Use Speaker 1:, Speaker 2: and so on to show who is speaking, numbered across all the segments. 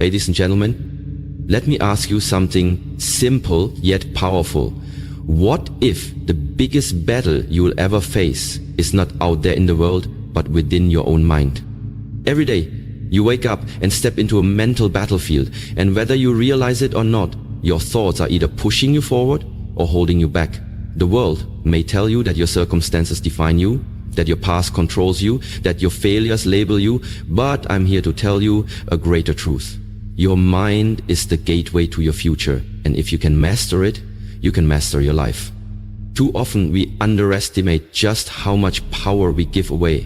Speaker 1: Ladies and gentlemen, let me ask you something simple yet powerful. What if the biggest battle you will ever face is not out there in the world, but within your own mind? Every day, you wake up and step into a mental battlefield, and whether you realize it or not, your thoughts are either pushing you forward or holding you back. The world may tell you that your circumstances define you, that your past controls you, that your failures label you, but I'm here to tell you a greater truth. Your mind is the gateway to your future, and if you can master it, you can master your life. Too often we underestimate just how much power we give away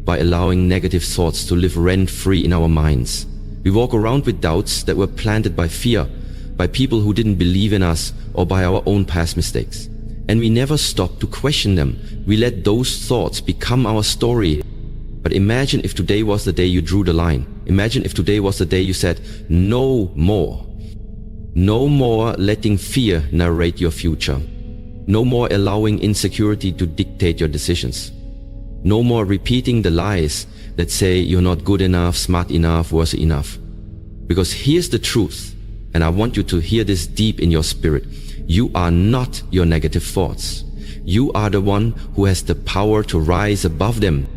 Speaker 1: by allowing negative thoughts to live rent-free in our minds. We walk around with doubts that were planted by fear, by people who didn't believe in us, or by our own past mistakes. And we never stop to question them. We let those thoughts become our story. But imagine if today was the day you drew the line. Imagine if today was the day you said, no more. No more letting fear narrate your future. No more allowing insecurity to dictate your decisions. No more repeating the lies that say you're not good enough, smart enough, worthy enough. Because here's the truth, and I want you to hear this deep in your spirit. You are not your negative thoughts. You are the one who has the power to rise above them.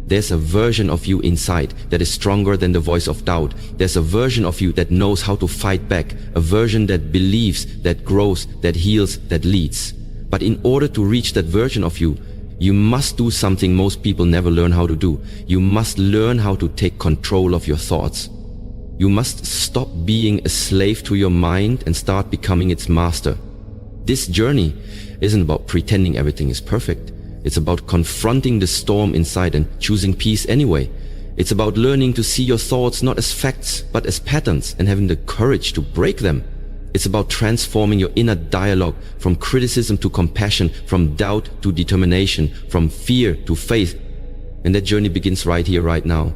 Speaker 1: There's a version of you inside that is stronger than the voice of doubt. There's a version of you that knows how to fight back, a version that believes, that grows, that heals, that leads. But in order to reach that version of you, you must do something most people never learn how to do. You must learn how to take control of your thoughts. You must stop being a slave to your mind and start becoming its master. This journey isn't about pretending everything is perfect. It's about confronting the storm inside and choosing peace anyway. It's about learning to see your thoughts not as facts, but as patterns, and having the courage to break them. It's about transforming your inner dialogue from criticism to compassion, from doubt to determination, from fear to faith. And that journey begins right here, right now.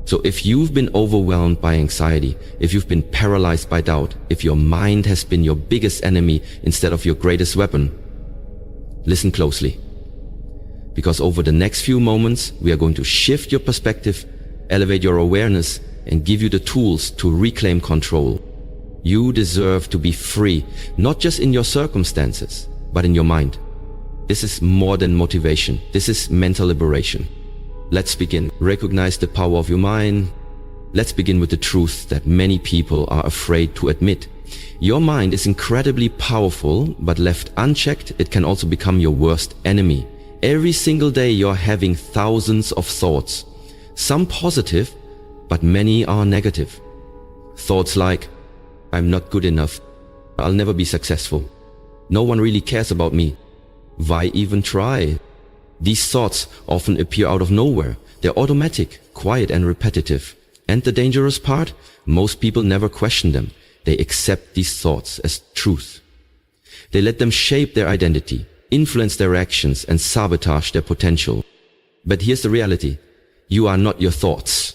Speaker 1: So if you've been overwhelmed by anxiety, if you've been paralyzed by doubt, if your mind has been your biggest enemy instead of your greatest weapon, listen closely. Because over the next few moments, we are going to shift your perspective, elevate your awareness, and give you the tools to reclaim control. You deserve to be free, not just in your circumstances, but in your mind. This is more than motivation. This is mental liberation. Let's begin. Recognize the power of your mind. Let's begin with the truth that many people are afraid to admit. Your mind is incredibly powerful, but left unchecked, it can also become your worst enemy. Every single day you're having thousands of thoughts. Some positive, but many are negative. Thoughts like, I'm not good enough. I'll never be successful. No one really cares about me. Why even try? These thoughts often appear out of nowhere. They're automatic, quiet and repetitive. And the dangerous part? Most people never question them. They accept these thoughts as truth. They let them shape their identity, influence their actions, and sabotage their potential. But here's the reality. You are not your thoughts.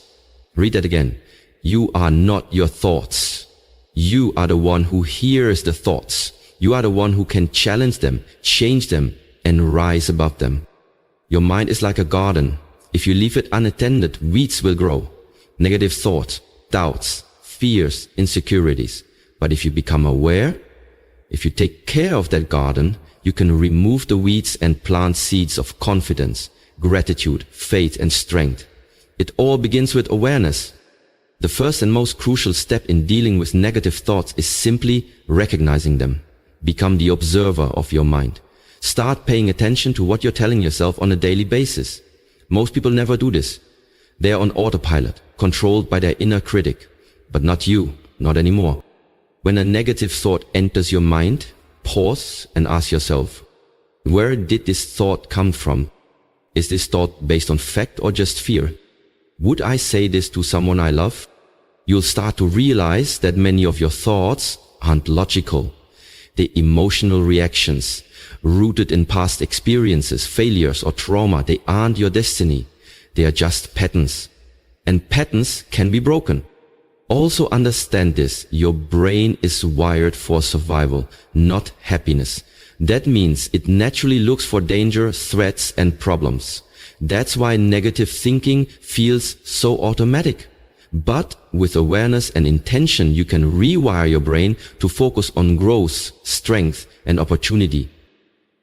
Speaker 1: Read that again. You are not your thoughts. You are the one who hears the thoughts. You are the one who can challenge them, change them, and rise above them. Your mind is like a garden. If you leave it unattended, weeds will grow. Negative thoughts, doubts, fears, insecurities. But if you become aware, if you take care of that garden, you can remove the weeds and plant seeds of confidence, gratitude, faith, and strength. It all begins with awareness. The first and most crucial step in dealing with negative thoughts is simply recognizing them. Become the observer of your mind. Start paying attention to what you're telling yourself on a daily basis. Most people never do this. They are on autopilot, controlled by their inner critic. But not you, not anymore. When a negative thought enters your mind, pause and ask yourself, where did this thought come from? Is this thought based on fact or just fear? Would I say this to someone I love? You'll start to realize that many of your thoughts aren't logical. They're emotional reactions, rooted in past experiences, failures, or trauma. They aren't your destiny. They are just patterns. And patterns can be broken. Also understand this, your brain is wired for survival, not happiness. That means it naturally looks for danger, threats, and problems. That's why negative thinking feels so automatic. But with awareness and intention, you can rewire your brain to focus on growth, strength, and opportunity.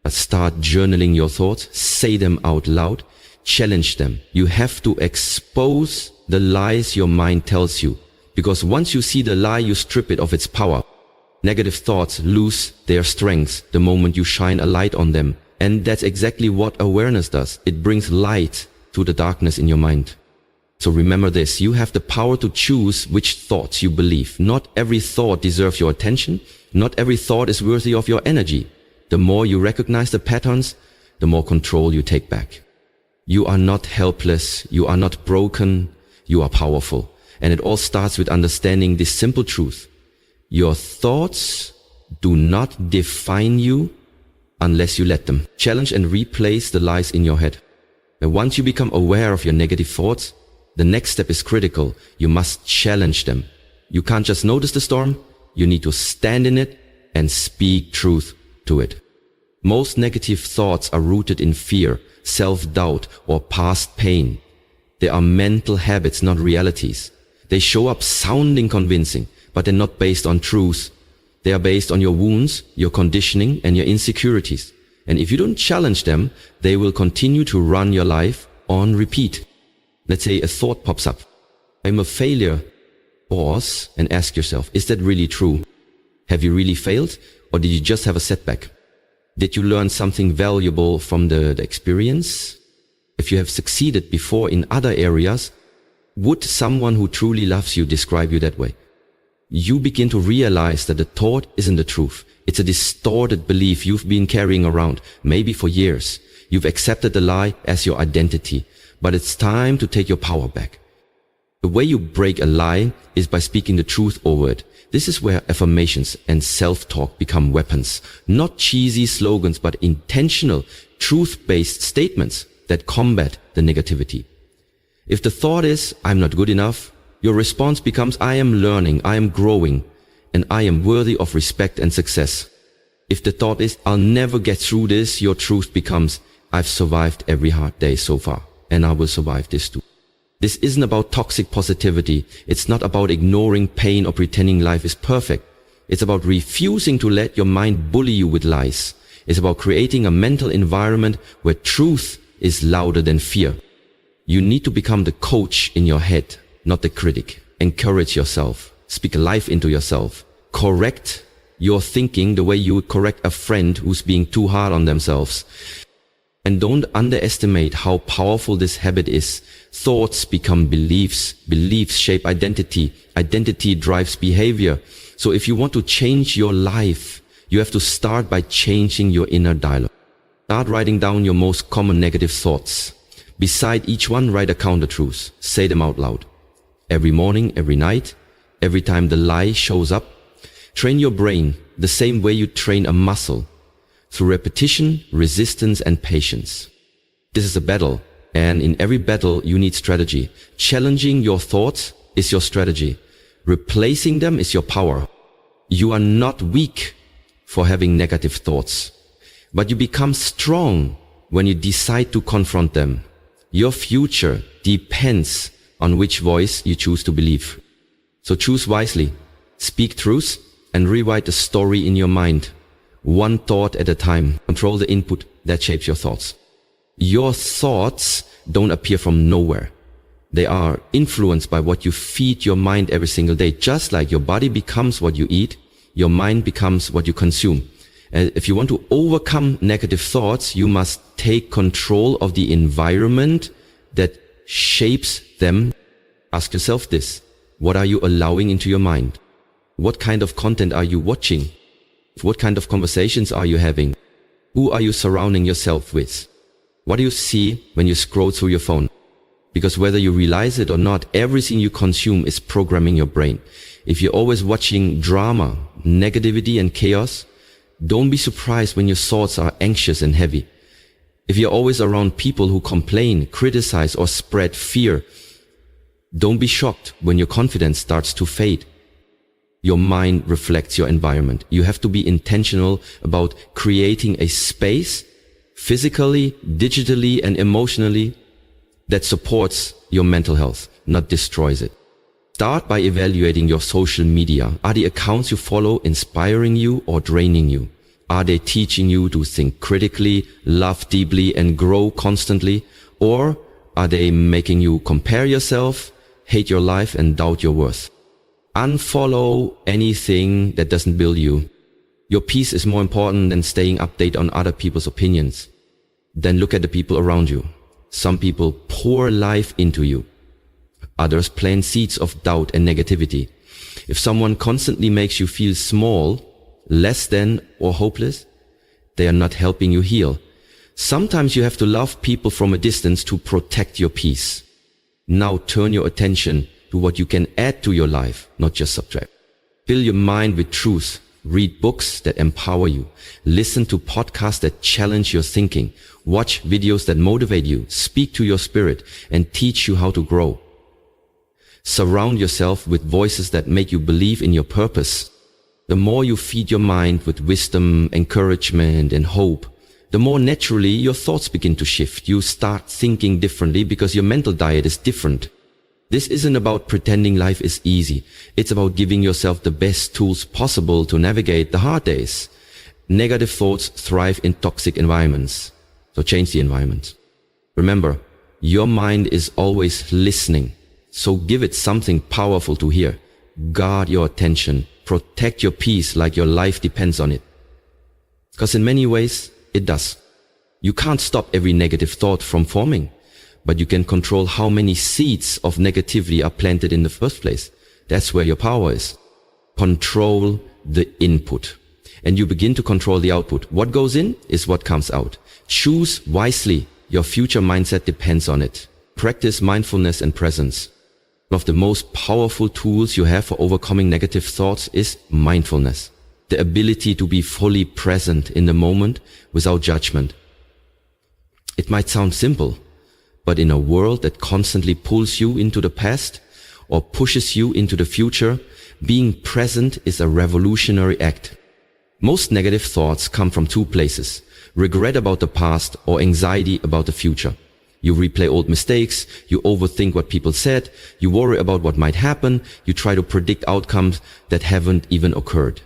Speaker 1: Start journaling your thoughts, say them out loud, challenge them. You have to expose the lies your mind tells you, because once you see the lie, you strip it of its power. Negative thoughts lose their strength the moment you shine a light on them. And that's exactly what awareness does. It brings light to the darkness in your mind. So remember this, you have the power to choose which thoughts you believe. Not every thought deserves your attention. Not every thought is worthy of your energy. The more you recognize the patterns, the more control you take back. You are not helpless. You are not broken. You are powerful. And it all starts with understanding this simple truth. Your thoughts do not define you unless you let them. Challenge and replace the lies in your head. And once you become aware of your negative thoughts, the next step is critical. You must challenge them. You can't just notice the storm. You need to stand in it and speak truth to it. Most negative thoughts are rooted in fear, self-doubt, or past pain. They are mental habits, not realities. They show up sounding convincing, but they're not based on truth. They are based on your wounds, your conditioning, and your insecurities. And if you don't challenge them, they will continue to run your life on repeat. Let's say a thought pops up. I'm a failure. Pause and ask yourself, is that really true? Have you really failed? Or did you just have a setback? Did you learn something valuable from the experience? If you have succeeded before in other areas, would someone who truly loves you describe you that way? You begin to realize that the thought isn't the truth. It's a distorted belief you've been carrying around, maybe for years. You've accepted the lie as your identity, but it's time to take your power back. The way you break a lie is by speaking the truth over it. This is where affirmations and self-talk become weapons. Not cheesy slogans, but intentional, truth-based statements that combat the negativity. If the thought is, I'm not good enough, your response becomes, I am learning, I am growing, and I am worthy of respect and success. If the thought is, I'll never get through this, your truth becomes, I've survived every hard day so far, and I will survive this too. This isn't about toxic positivity. It's not about ignoring pain or pretending life is perfect. It's about refusing to let your mind bully you with lies. It's about creating a mental environment where truth is louder than fear. You need to become the coach in your head, not the critic. Encourage yourself. Speak life into yourself. Correct your thinking the way you would correct a friend who's being too hard on themselves. And don't underestimate how powerful this habit is. Thoughts become beliefs. Beliefs shape identity. Identity drives behavior. So if you want to change your life, you have to start by changing your inner dialogue. Start writing down your most common negative thoughts. Beside each one, write a counter-truth. Say them out loud. Every morning, every night, every time the lie shows up. Train your brain the same way you train a muscle. Through repetition, resistance, and patience. This is a battle, and in every battle you need strategy. Challenging your thoughts is your strategy. Replacing them is your power. You are not weak for having negative thoughts, but you become strong when you decide to confront them. Your future depends on which voice you choose to believe. So choose wisely, speak truth, and rewrite the story in your mind. One thought at a time. Control the input that shapes your thoughts. Your thoughts don't appear from nowhere. They are influenced by what you feed your mind every single day. Just like your body becomes what you eat, your mind becomes what you consume. And if you want to overcome negative thoughts, you must take control of the environment that shapes them. Ask yourself this. What are you allowing into your mind? What kind of content are you watching? What kind of conversations are you having? Who are you surrounding yourself with? What do you see when you scroll through your phone? Because whether you realize it or not, everything you consume is programming your brain. If you're always watching drama, negativity, and chaos, don't be surprised when your thoughts are anxious and heavy. If you're always around people who complain, criticize, or spread fear, don't be shocked when your confidence starts to fade. Your mind reflects your environment. You have to be intentional about creating a space, physically, digitally, and emotionally, that supports your mental health, not destroys it. Start by evaluating your social media. Are the accounts you follow inspiring you or draining you? Are they teaching you to think critically, love deeply, and grow constantly? Or are they making you compare yourself, hate your life, and doubt your worth? Unfollow anything that doesn't build you. Your peace is more important than staying updated on other people's opinions. Then look at the people around you. Some people pour life into you. Others plant seeds of doubt and negativity. If someone constantly makes you feel small, less than, or hopeless, they are not helping you heal. Sometimes you have to love people from a distance to protect your peace. Now turn your attention to what you can add to your life, not just subtract. Fill your mind with truth. Read books that empower you. Listen to podcasts that challenge your thinking. Watch videos that motivate you. Speak to your spirit and teach you how to grow. Surround yourself with voices that make you believe in your purpose. The more you feed your mind with wisdom, encouragement, and hope, the more naturally your thoughts begin to shift. You start thinking differently because your mental diet is different. This isn't about pretending life is easy. It's about giving yourself the best tools possible to navigate the hard days. Negative thoughts thrive in toxic environments. So change the environment. Remember, your mind is always listening. So give it something powerful to hear. Guard your attention. Protect your peace like your life depends on it. Because in many ways, it does. You can't stop every negative thought from forming, but you can control how many seeds of negativity are planted in the first place. That's where your power is. Control the input, and you begin to control the output. What goes in is what comes out. Choose wisely. Your future mindset depends on it. Practice mindfulness and presence. One of the most powerful tools you have for overcoming negative thoughts is mindfulness. The ability to be fully present in the moment without judgment. It might sound simple, but in a world that constantly pulls you into the past or pushes you into the future, being present is a revolutionary act. Most negative thoughts come from two places: regret about the past or anxiety about the future. You replay old mistakes, you overthink what people said, you worry about what might happen, you try to predict outcomes that haven't even occurred.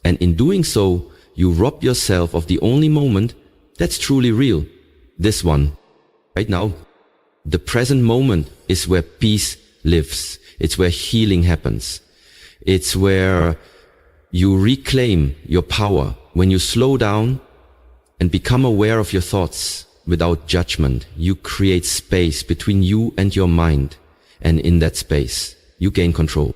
Speaker 1: And in doing so, you rob yourself of the only moment that's truly real. This one, right now. The present moment is where peace lives. It's where healing happens. It's where you reclaim your power. When you slow down and become aware of your thoughts without judgment, you create space between you and your mind. And in that space, you gain control.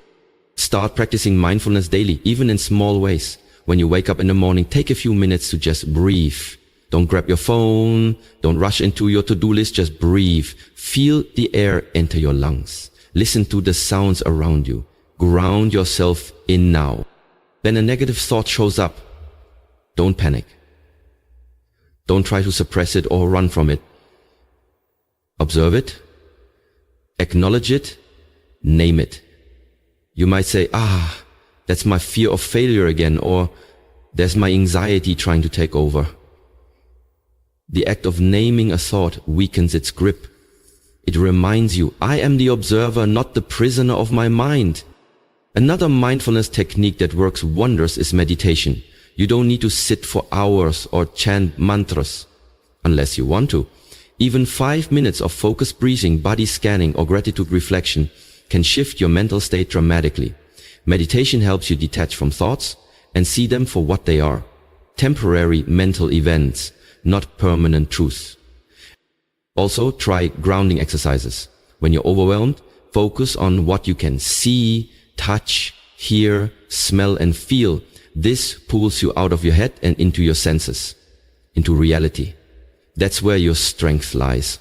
Speaker 1: Start practicing mindfulness daily, even in small ways. When you wake up in the morning, take a few minutes to just breathe. Don't grab your phone. Don't rush into your to-do list. Just breathe. Feel the air enter your lungs. Listen to the sounds around you. Ground yourself in now. Then a negative thought shows up. Don't panic. Don't try to suppress it or run from it. Observe it. Acknowledge it. Name it. You might say, that's my fear of failure again, or there's my anxiety trying to take over. The act of naming a thought weakens its grip. It reminds you, I am the observer, not the prisoner of my mind. Another mindfulness technique that works wonders is meditation. You don't need to sit for hours or chant mantras, unless you want to. Even 5 minutes of focused breathing, body scanning, or gratitude reflection can shift your mental state dramatically. Meditation helps you detach from thoughts and see them for what they are. Temporary mental events, not permanent truths. Also, try grounding exercises. When you're overwhelmed, focus on what you can see, touch, hear, smell, and feel. This pulls you out of your head and into your senses, into reality. That's where your strength lies.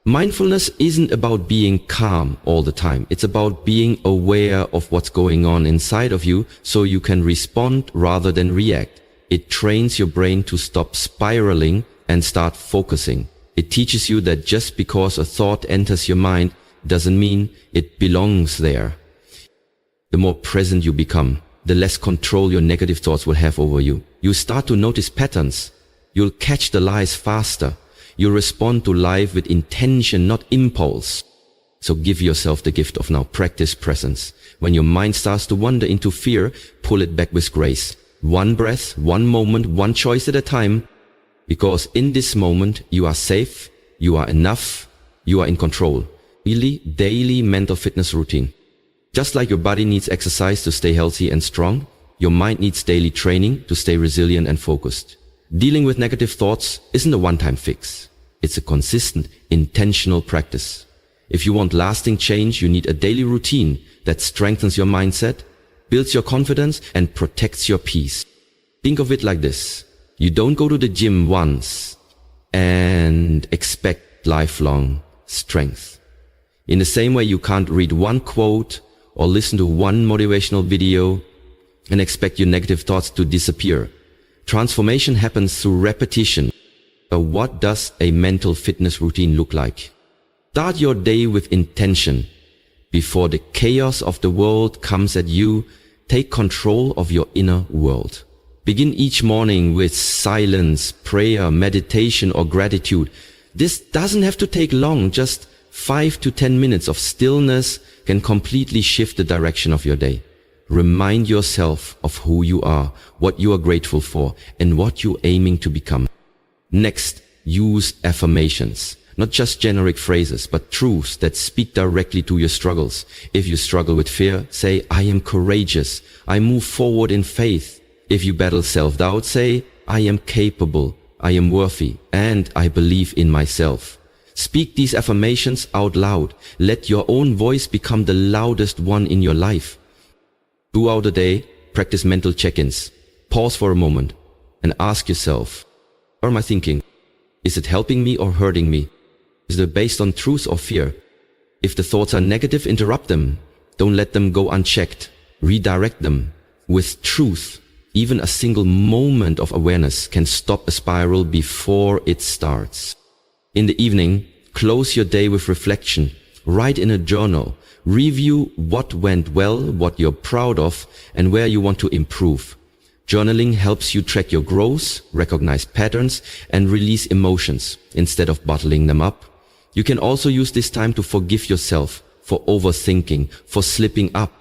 Speaker 1: Mindfulness isn't about being calm all the time. It's about being aware of what's going on inside of you so you can respond rather than react. It trains your brain to stop spiraling and start focusing. It teaches you that just because a thought enters your mind doesn't mean it belongs there. The more present you become, the less control your negative thoughts will have over you. You start to notice patterns. You'll catch the lies faster. You'll respond to life with intention, not impulse. So give yourself the gift of now. Practice presence. When your mind starts to wander into fear, pull it back with grace. One breath, one moment, one choice at a time. Because in this moment, you are safe, you are enough, you are in control. Really, daily mental fitness routine. Just like your body needs exercise to stay healthy and strong, your mind needs daily training to stay resilient and focused. Dealing with negative thoughts isn't a one-time fix. It's a consistent, intentional practice. If you want lasting change, you need a daily routine that strengthens your mindset, builds your confidence, and protects your peace. Think of it like this. You don't go to the gym once and expect lifelong strength. In the same way, you can't read one quote or listen to one motivational video and expect your negative thoughts to disappear. Transformation happens through repetition. So what does a mental fitness routine look like? Start your day with intention. Before the chaos of the world comes at you, take control of your inner world. Begin each morning with silence, prayer, meditation, or gratitude. This doesn't have to take long. Just 5 to 10 minutes of stillness can completely shift the direction of your day. Remind yourself of who you are, what you are grateful for, and what you're aiming to become. Next, use affirmations. Not just generic phrases, but truths that speak directly to your struggles. If you struggle with fear, say, I am courageous. I move forward in faith. If you battle self-doubt, say, I am capable. I am worthy. And I believe in myself. Speak these affirmations out loud. Let your own voice become the loudest one in your life. Throughout the day, practice mental check-ins. Pause for a moment and ask yourself, what am I thinking? Is it helping me or hurting me? Is it based on truth or fear? If the thoughts are negative, interrupt them. Don't let them go unchecked. Redirect them. With truth, even a single moment of awareness can stop a spiral before it starts. In the evening, close your day with reflection. Write in a journal. Review what went well, what you're proud of, and where you want to improve. Journaling helps you track your growth, recognize patterns, and release emotions instead of bottling them up. You can also use this time to forgive yourself for overthinking, for slipping up,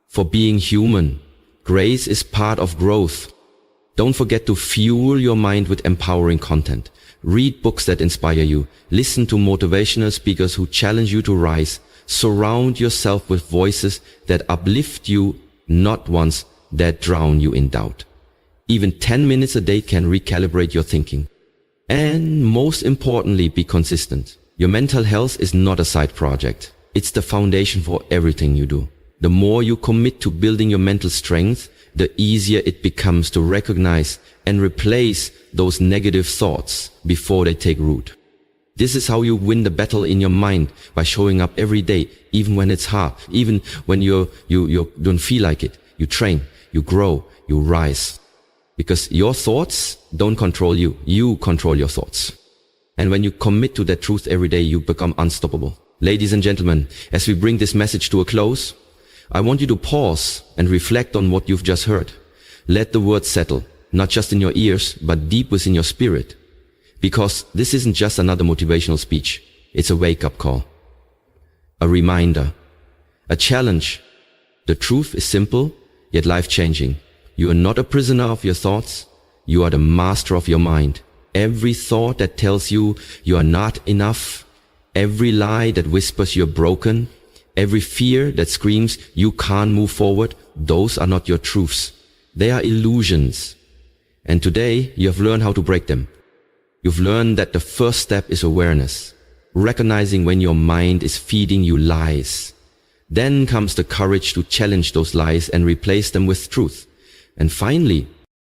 Speaker 1: for being human. Grace is part of growth. Don't forget to fuel your mind with empowering content. Read books that inspire you. Listen to motivational speakers who challenge you to rise. Surround yourself with voices that uplift you, not ones that drown you in doubt. Even 10 minutes a day can recalibrate your thinking. And most importantly, be consistent. Your mental health is not a side project. It's the foundation for everything you do. The more you commit to building your mental strength, the easier it becomes to recognize and replace those negative thoughts before they take root. This is how you win the battle in your mind, by showing up every day, even when it's hard, even when you don't feel like it. You train, you grow, you rise. Because your thoughts don't control you. You control your thoughts. And when you commit to that truth every day, you become unstoppable. Ladies and gentlemen, as we bring this message to a close, I want you to pause and reflect on what you've just heard. Let the words settle, not just in your ears, but deep within your spirit. Because this isn't just another motivational speech. It's a wake-up call, a reminder, a challenge. The truth is simple, yet life-changing. You are not a prisoner of your thoughts. You are the master of your mind. Every thought that tells you you are not enough, every lie that whispers you're broken, every fear that screams you can't move forward, those are not your truths. They are illusions. And today you have learned how to break them. You've learned that the first step is awareness, recognizing when your mind is feeding you lies. Then comes the courage to challenge those lies and replace them with truth. And finally,